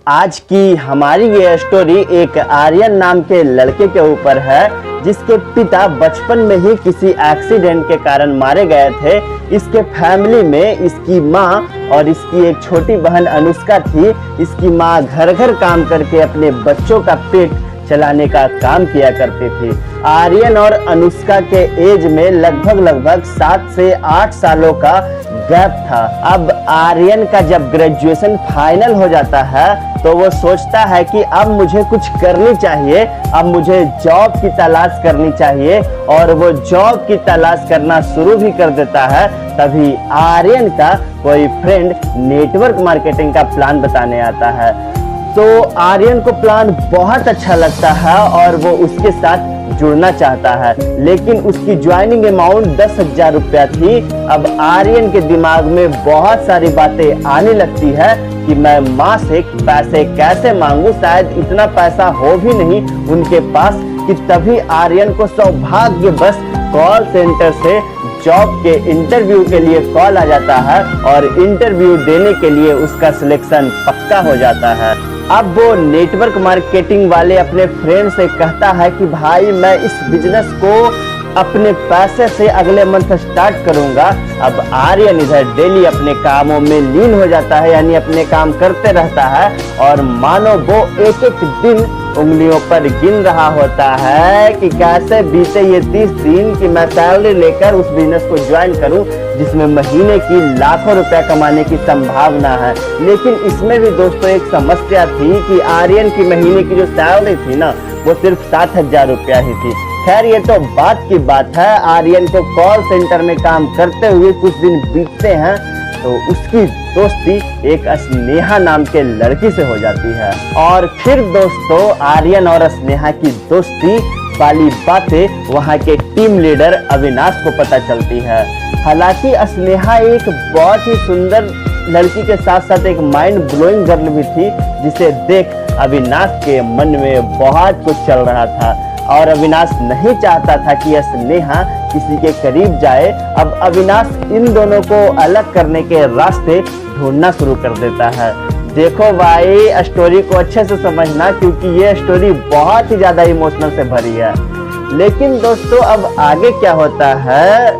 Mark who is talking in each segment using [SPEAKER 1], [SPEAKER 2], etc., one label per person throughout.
[SPEAKER 1] आज की हमारी ये स्टोरी एक आर्यन नाम के लड़के के ऊपर है, जिसके पिता बचपन में ही किसी एक्सीडेंट के कारण मारे गए थे। इसके फैमिली में इसकी माँ और इसकी एक छोटी बहन अनुष्का थी। इसकी माँ घर घर काम करके अपने बच्चों का पेट चलाने का काम किया करती थी। आर्यन और अनुष्का के एज में लगभग 7 से 8 सालों का गैप था। अब आर्यन का जब ग्रेजुएशन फाइनल हो जाता है तो वो सोचता है कि अब मुझे कुछ करनी चाहिए, अब मुझे जॉब की तलाश करनी चाहिए और वो जॉब की तलाश करना शुरू भी कर देता है। तभी आर्यन का कोई फ्रेंड नेटवर्क मार्केटिंग का प्लान बताने आता है। तो आर्यन को प्लान बहुत अच्छा लगता है और वो उसके साथ जुड़ना चाहता है, लेकिन उसकी ज्वाइनिंग अमाउंट 10,000 रुपया थी। अब आर्यन के दिमाग में बहुत सारी बातें आने लगती है कि मैं माँ से पैसे कैसे मांगू, शायद इतना पैसा हो भी नहीं उनके पास। कि तभी आर्यन को सौभाग्यवश कॉल सेंटर से जॉब के इंटरव्यू के लिए कॉल आ जाता है और इंटरव्यू देने के लिए उसका सिलेक्शन पक्का हो जाता है। अब वो नेटवर्क मार्केटिंग वाले अपने फ्रेंड से कहता है कि भाई मैं इस बिजनेस को अपने पैसे से अगले मंथ स्टार्ट करूंगा। अब आर्यन इधर डेली अपने कामों में लीन हो जाता है, यानी अपने काम करते रहता है और मानो वो एक एक दिन उंगलियों पर गिन रहा होता है कि कैसे बीते ये 30 दिन कि मैं सैलरी लेकर उस बिजनेस को ज्वाइन करूं जिसमें महीने की लाखों रुपया कमाने की संभावना है। लेकिन इसमें भी दोस्तों एक समस्या थी कि आर्यन की महीने की जो सैलरी थी ना, वो सिर्फ 7,000 रुपया ही थी। खैर ये तो बात की बात है। आर्यन को कॉल सेंटर में काम करते हुए कुछ दिन बीतते हैं तो उसकी दोस्ती एक स्नेहा नाम के लड़की से हो जाती है। और फिर दोस्तों आर्यन और स्नेहा की दोस्ती वाली बातें वहाँ के टीम लीडर अविनाश को पता चलती है। हालांकि स्नेहा एक बहुत ही सुंदर लड़की के साथ साथ एक माइंड ब्लोइंग गर्ल भी थी, जिसे देख अविनाश के मन में बहुत कुछ चल रहा था और अविनाश नहीं चाहता था कि स्नेहा किसी के करीब जाए। अब अविनाश इन दोनों को अलग करने के रास्ते ढूंढना शुरू कर देता है। देखो भाई स्टोरी को अच्छे से समझना, क्योंकि ये स्टोरी बहुत ही ज्यादा इमोशनल से भरी है। लेकिन दोस्तों अब आगे क्या होता है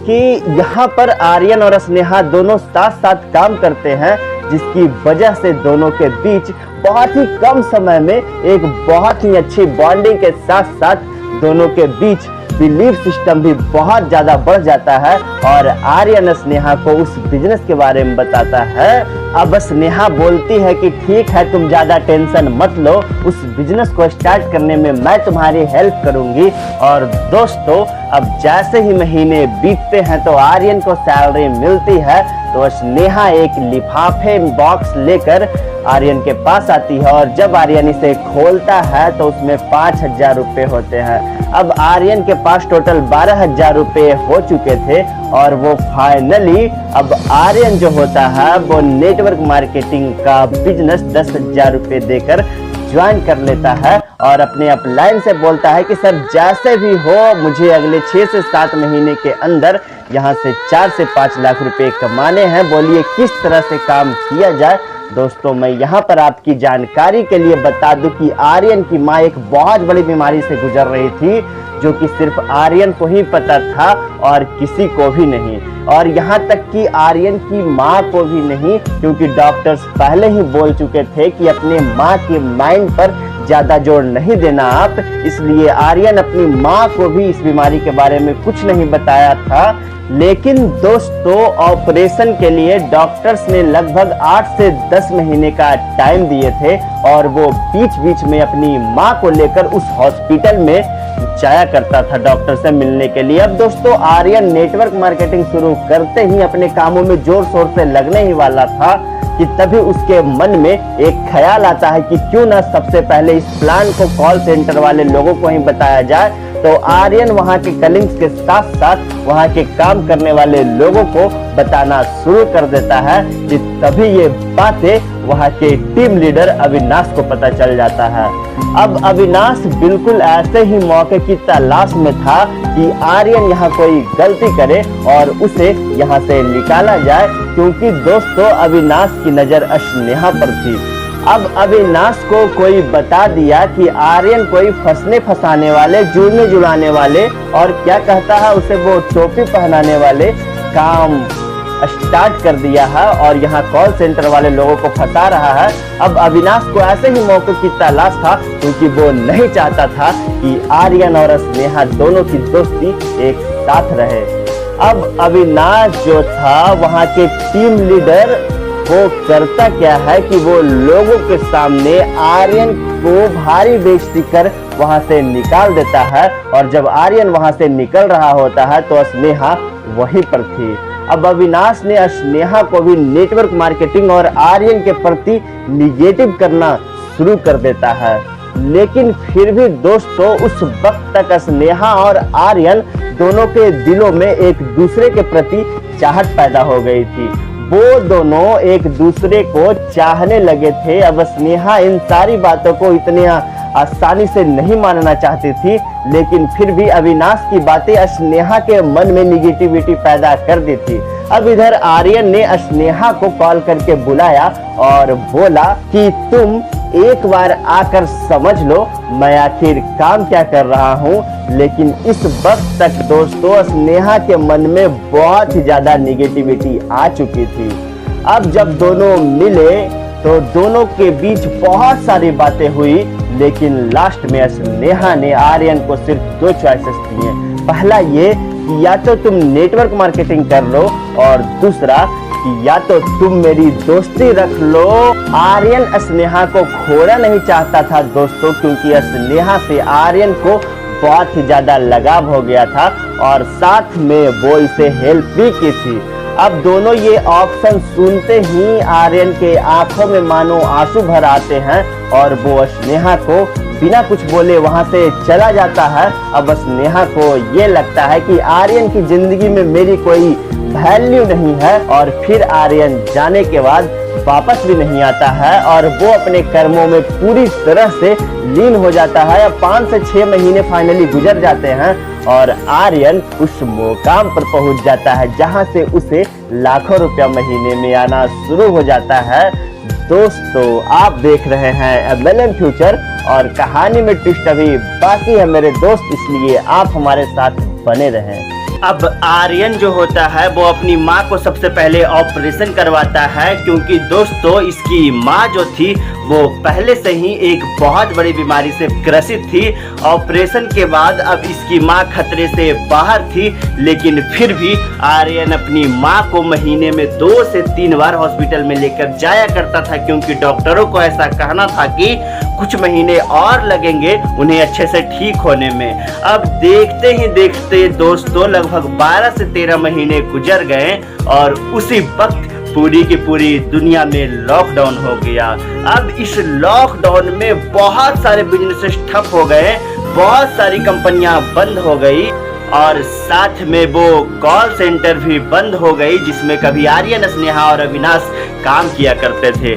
[SPEAKER 1] कि यहाँ पर आर्यन और स्नेहा दोनों साथ साथ काम करते हैं, जिसकी वजह से दोनों के बीच बहुत ही कम समय में एक बहुत ही अच्छी बॉन्डिंग के साथ साथ दोनों के बीच बिलीफ सिस्टम भी बहुत ज्यादा बढ़ जाता है और आर्यन स्नेहा को उस बिजनेस के बारे में बताता है। अब स्नेहा बोलती है कि ठीक है, तुम ज्यादा टेंशन मत लो, उस बिजनेस को स्टार्ट करने में मैं तुम्हारी हेल्प करूंगी। और दोस्तों अब जैसे ही महीने बीतते हैं तो आर्यन को सैलरी मिलती है तो स्नेहा एक लिफाफे बॉक्स लेकर आर्यन के पास आती है और जब आर्यन इसे खोलता है तो उसमें 5,000 रुपये होते हैं। अब आर्यन के पास टोटल 12,000 रुपये हो चुके थे और वो फाइनली अब आर्यन जो होता है वो नेटवर्क मार्केटिंग का बिजनेस 10,000 रुपये देकर ज्वाइन कर लेता है और अपने अपलाइन से बोलता है कि सर जैसे भी हो मुझे अगले 6 से 7 महीने के अंदर यहाँ से 4 से 5 लाख रुपए कमाने हैं, बोलिए किस तरह से काम किया जाए। दोस्तों मैं यहाँ पर आपकी जानकारी के लिए बता दूं कि आर्यन की माँ एक बहुत बड़ी बीमारी से गुजर रही थी, जो कि सिर्फ आर्यन को ही पता था और किसी को भी नहीं, और यहाँ तक कि आर्यन की माँ को भी नहीं, क्योंकि डॉक्टर्स पहले ही बोल चुके थे कि अपने माँ के माइंड पर ज्यादा जोर नहीं देना आप। इसलिए आर्यन अपनी माँ को भी इस बीमारी के बारे में कुछ नहीं बताया था। लेकिन दोस्तों ऑपरेशन के लिए डॉक्टर्स ने लगभग 8 से 10 महीने का टाइम दिए थे और वो बीच बीच में अपनी माँ को लेकर उस हॉस्पिटल में जाया करता था डॉक्टर से मिलने के लिए। अब दोस्तों आर्यन नेटवर्क मार्केटिंग शुरू करते ही अपने कामों में जोर शोर से लगने ही वाला था कि तभी उसके मन में एक ख्याल आता है कि क्यों ना सबसे पहले इस प्लान को कॉल सेंटर वाले लोगों को ही बताया जाए। तो आर्यन वहां के कलीग्स के साथ साथ वहां के काम करने वाले लोगों को बताना शुरू कर देता है कि तभी ये बातें वहां के टीम लीडर अविनाश को पता चल जाता है। अब अविनाश बिल्कुल ऐसे ही मौके की तलाश में था कि आर्यन यहाँ कोई गलती करे और उसे यहाँ से निकाला जाए, क्योंकि दोस्तों अविनाश की नजर स्नेहा पर थी। अब अविनाश को कोई बता दिया कि आर्यन कोई फंसने फंसाने वाले, जुड़ने जुड़ाने वाले और क्या कहता है उसे वो टोपी पहनाने वाले काम स्टार्ट कर दिया है और यहाँ कॉल सेंटर वाले लोगों को फंसा रहा है। अब अविनाश को ऐसे ही मौके की तलाश था क्योंकि वो नहीं चाहता था कि आर्यन और स्नेहा दोनों की दोस्ती एक साथ रहे। अब अविनाश जो था वहाँ के टीम लीडर, वो करता क्या है कि वो लोगों के सामने आर्यन को भारी बेइज्जती कर वहां से निकाल देता है और जब आर्यन वहां से निकल रहा होता है तो स्नेहा वहीं पर थी। अब अविनाश ने स्नेहा को भी नेटवर्क मार्केटिंग और आर्यन के प्रति निगेटिव करना शुरू कर देता है, लेकिन फिर भी दोस्तों उस वक्त तक स्नेहा और आर्यन दोनों के दिलों में एक दूसरे के प्रति चाहत पैदा हो गई थी। वो दोनों एक दूसरे को चाहने लगे थे। अब स्नेहा इन सारी बातों को इतनी आसानी से नहीं मानना चाहती थी, लेकिन फिर भी अविनाश की बातें स्नेहा के मन में निगेटिविटी पैदा कर दी थी। अब इधर आर्यन ने स्नेहा को कॉल करके बुलाया और बोला कि तुम एक बार आकर समझ लो मैं आखिर काम क्या कर रहा हूँ। लेकिन इस वक्त तक दोस्तों स्नेहा के मन में बहुत ही ज्यादा निगेटिविटी आ चुकी थी। अब जब दोनों मिले तो दोनों के बीच बहुत सारी बातें हुई, लेकिन लास्ट में स्नेहा ने आर्यन को सिर्फ 2 चॉइसेस दिए। पहला ये कि या तो तुम नेटवर्क मार्केटिंग कर लो और दूसरा कि या तो तुम मेरी दोस्ती रख लो। आर्यन स्नेहा को खोना नहीं चाहता था दोस्तों, क्योंकि स्नेहा से आर्यन को बहुत ही ज्यादा लगाव हो गया था और साथ में वो इसे हेल्प भी की थी। अब दोनों ये ऑप्शन सुनते ही आर्यन के आंखों में मानो आंसू भर आते हैं और वो स्नेहा को बिना कुछ बोले वहां से चला जाता है। अब स्नेहा को ये लगता है कि आर्यन की जिंदगी में मेरी कोई वैल्यू नहीं है और फिर आर्यन जाने के बाद वापस भी नहीं आता है और वो अपने कर्मों में पूरी तरह से लीन हो जाता है। अब 5 से 6 महीने फाइनली गुजर जाते हैं और आर्यन उस मुकाम पर पहुंच जाता है जहां से उसे लाखों रुपया महीने में आना शुरू हो जाता है। दोस्तों आप देख रहे हैं MLM फ्यूचर और कहानी में ट्विस्ट अभी बाकी है मेरे दोस्त, इसलिए आप हमारे साथ बने रहें। अब आर्यन जो होता है वो अपनी माँ को सबसे पहले ऑपरेशन करवाता है, क्योंकि दोस्तों इसकी माँ जो थी वो पहले से ही एक बहुत बड़ी बीमारी से ग्रसित थी। ऑपरेशन के बाद अब इसकी माँ खतरे से बाहर थी, लेकिन फिर भी आर्यन अपनी माँ को महीने में 2 से 3 बार हॉस्पिटल में लेकर जाया करता था, क्योंकि डॉक्टरों को ऐसा कहना था कि कुछ महीने और लगेंगे उन्हें अच्छे से ठीक होने में। अब देखते ही देखते दोस्तों लगभग 12 से 13 महीने गुजर गए और उसी वक्त पूरी की पूरी दुनिया में लॉकडाउन हो गया। अब इस लॉकडाउन में बहुत सारे बिजनेसेस ठप हो गए, बहुत सारी कंपनियां बंद हो गई और साथ में वो कॉल सेंटर भी बंद हो गई जिसमें कभी आर्यन, स्नेहा और अविनाश काम किया करते थे।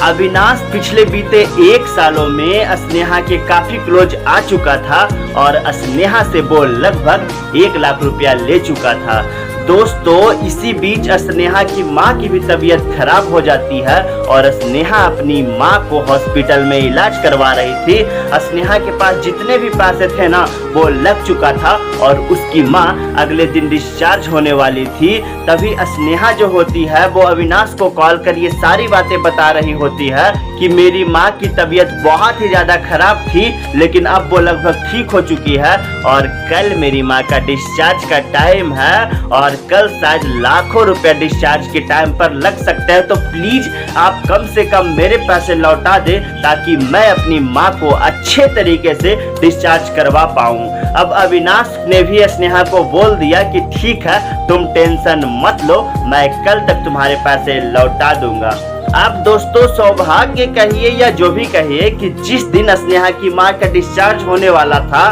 [SPEAKER 1] अविनाश पिछले बीते 1 सालों में स्नेहा के काफी क्लोज आ चुका था और स्नेहा से वो लगभग 1 लाख रुपया ले चुका था। दोस्तों इसी बीच स्नेहा की माँ की भी तबीयत खराब हो जाती है और स्नेहा अपनी माँ को हॉस्पिटल में इलाज करवा रही थी। स्नेहा के पास जितने भी पैसे थे ना वो लग चुका था और उसकी माँ अगले दिन डिस्चार्ज होने वाली थी। तभी स्नेहा जो होती है वो अविनाश को कॉल कर ये सारी बातें बता रही होती है कि मेरी माँ की तबीयत बहुत ही ज्यादा खराब थी, लेकिन अब वो लगभग ठीक हो चुकी है और कल मेरी माँ का डिस्चार्ज का टाइम है और कल शायद लाखों रुपया डिस्चार्ज के टाइम पर लग सकते हैं, तो प्लीज आप कम से कम मेरे पैसे लौटा दे ताकि मैं अपनी माँ को अच्छे तरीके से डिस्चार्ज करवा पाऊँ। अब अविनाश ने भी स्नेहा को बोल दिया कि ठीक है तुम टेंशन मत लो, मैं कल तक तुम्हारे पैसे लौटा दूंगा। अब दोस्तों सौभाग्य कहिए या जो भी कहिए कि जिस दिन स्नेहा की माँ का डिस्चार्ज होने वाला था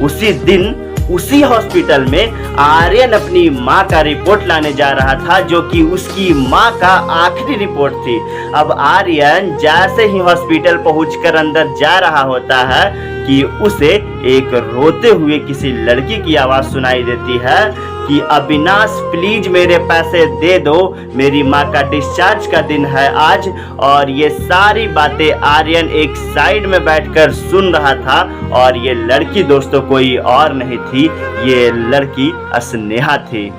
[SPEAKER 1] उसी दिन उसी हॉस्पिटल में आर्यन अपनी माँ का रिपोर्ट लाने जा रहा था, जो कि उसकी माँ का आखिरी रिपोर्ट थी। अब आर्यन जैसे ही हॉस्पिटल पहुंचकर अंदर जा रहा होता है कि उसे एक रोते हुए किसी लड़की की आवाज सुनाई देती है कि अविनाश प्लीज मेरे पैसे दे दो, मेरी माँ का डिस्चार्ज का दिन है आज। और ये सारी बातें आर्यन एक साइड में बैठकर सुन रहा था। और ये लड़की दोस्तों कोई और नहीं थी, ये लड़की स्नेहा थी।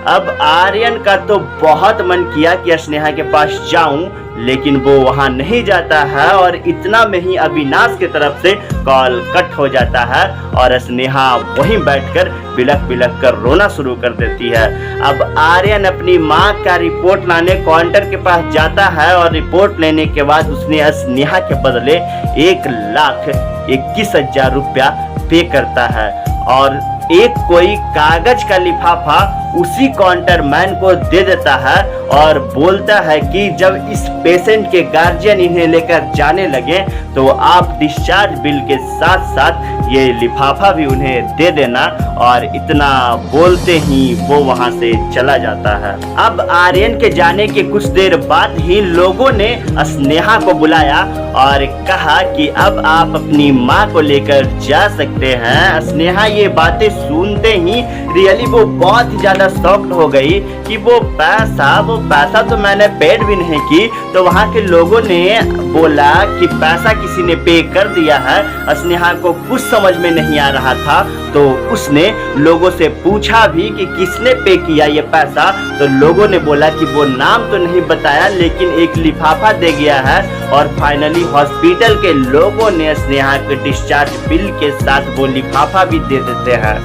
[SPEAKER 1] अब आर्यन का तो बहुत मन किया कि स्नेहा के पास जाऊं, लेकिन वो वहां नहीं जाता है और इतना में ही अविनाश की तरफ से कॉल कट हो जाता है और स्नेहा वहीं बैठकर बिलख बिलख कर रोना शुरू कर देती है। अब आर्यन अपनी माँ का रिपोर्ट लाने काउंटर के पास जाता है और रिपोर्ट लेने के बाद उसने स्नेहा के बदले 1,21,000 रुपया पे करता है और एक कोई कागज का लिफाफा उसी काउंटर मैन को दे देता है और बोलता है कि जब इस पेशेंट के गार्जियन इन्हें लेकर जाने लगे तो आप डिस्चार्ज बिल के साथ साथ ये लिफाफा भी उन्हें दे देना। और इतना बोलते ही वो वहां से चला जाता है। अब आर्यन के जाने के कुछ देर बाद ही लोगों ने स्नेहा को बुलाया और कहा कि अब आप अपनी माँ को लेकर जा सकते हैं। स्नेहा ये बातें सुनते ही रियली वो बहुत ही ज्यादा शॉक्ड हो गई कि वो पैसा तो मैंने पेड भी नहीं की। तो वहाँ के लोगों ने बोला कि पैसा किसी ने पे कर दिया है। स्नेहा को कुछ समझ में नहीं आ रहा था तो उसने लोगों से पूछा भी कि किसने पे किया ये पैसा। तो लोगों ने बोला कि वो नाम तो नहीं बताया लेकिन एक लिफाफा दे गया है। और फाइनली हॉस्पिटल के लोगों ने स्नेहा के डिस्चार्ज बिल के साथ वो लिफाफा भी दे देते हैं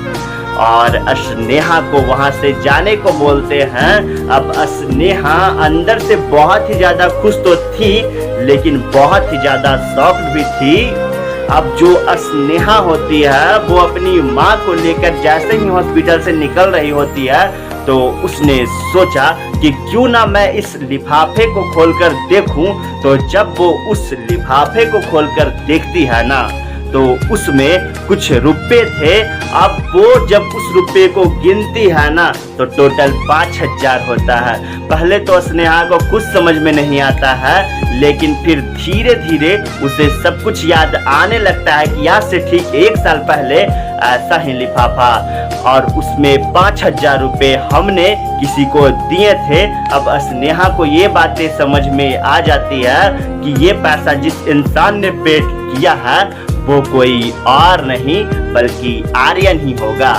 [SPEAKER 1] और स्नेहा को वहां से जाने को बोलते हैं। अब स्नेहा अंदर से बहुत ही ज्यादा खुश तो थी लेकिन बहुत ही ज्यादा शॉक्ड भी थी। अब जो स्नेहा होती है वो अपनी माँ को लेकर जैसे ही हॉस्पिटल से निकल रही होती है तो उसने सोचा कि क्यों ना मैं इस लिफाफे को खोलकर देखूं। तो जब वो उस लिफाफे को खोलकर देखती है ना तो उसमें कुछ रुपए थे। अब वो जब उस रुपए को गिनती है ना तो टोटल 5,000 होता है। पहले तो स्नेहा को कुछ समझ में नहीं आता है लेकिन फिर धीरे धीरे उसे सब कुछ याद आने लगता है कि आज से ठीक 1 साल पहले ऐसा ही लिफाफा और उसमें 5,000 रुपए हमने किसी को दिए थे। अब स्नेहा को ये बातें समझ में आ जाती है कि ये पैसा जिस इंसान ने पे किया है वो कोई और नहीं बल्कि आर्यन ही होगा।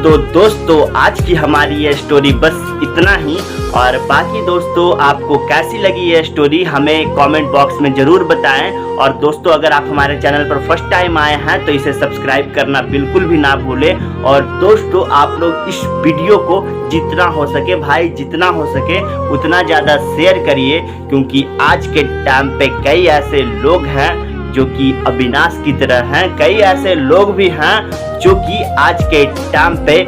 [SPEAKER 1] तो दोस्तों आज की हमारी ये स्टोरी बस इतना ही। और बाकी दोस्तों आपको कैसी लगी ये स्टोरी हमें कमेंट बॉक्स में ज़रूर बताएं। और दोस्तों अगर आप हमारे चैनल पर फर्स्ट टाइम आए हैं तो इसे सब्सक्राइब करना बिल्कुल भी ना भूलें। और दोस्तों आप लोग इस वीडियो को जितना हो सके भाई जितना हो सके उतना ज़्यादा शेयर करिए क्योंकि आज के टाइम पे कई ऐसे लोग हैं जो कि अविनाश की तरह हैं। कई ऐसे लोग भी हैं जो कि आज के टाइम पे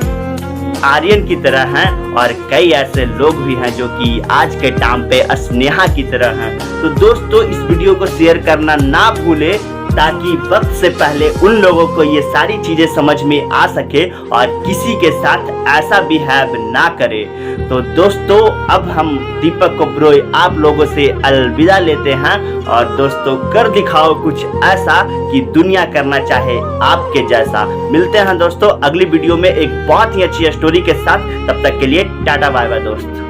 [SPEAKER 1] आर्यन की तरह हैं और कई ऐसे लोग भी हैं जो कि आज के टाइम पे स्नेहा की तरह हैं। तो दोस्तों इस वीडियो को शेयर करना ना भूलें ताकि वक्त से पहले उन लोगों को ये सारी चीजें समझ में आ सके और किसी के साथ ऐसा बिहेव ना करे। तो दोस्तों अब हम दीपक ओबरॉय आप लोगों से अलविदा लेते हैं। और दोस्तों कर दिखाओ कुछ ऐसा कि दुनिया करना चाहे आपके जैसा। मिलते हैं दोस्तों अगली वीडियो में एक बहुत ही अच्छी स्टोरी के साथ। तब तक के लिए टाटा बाय बाय दोस्त।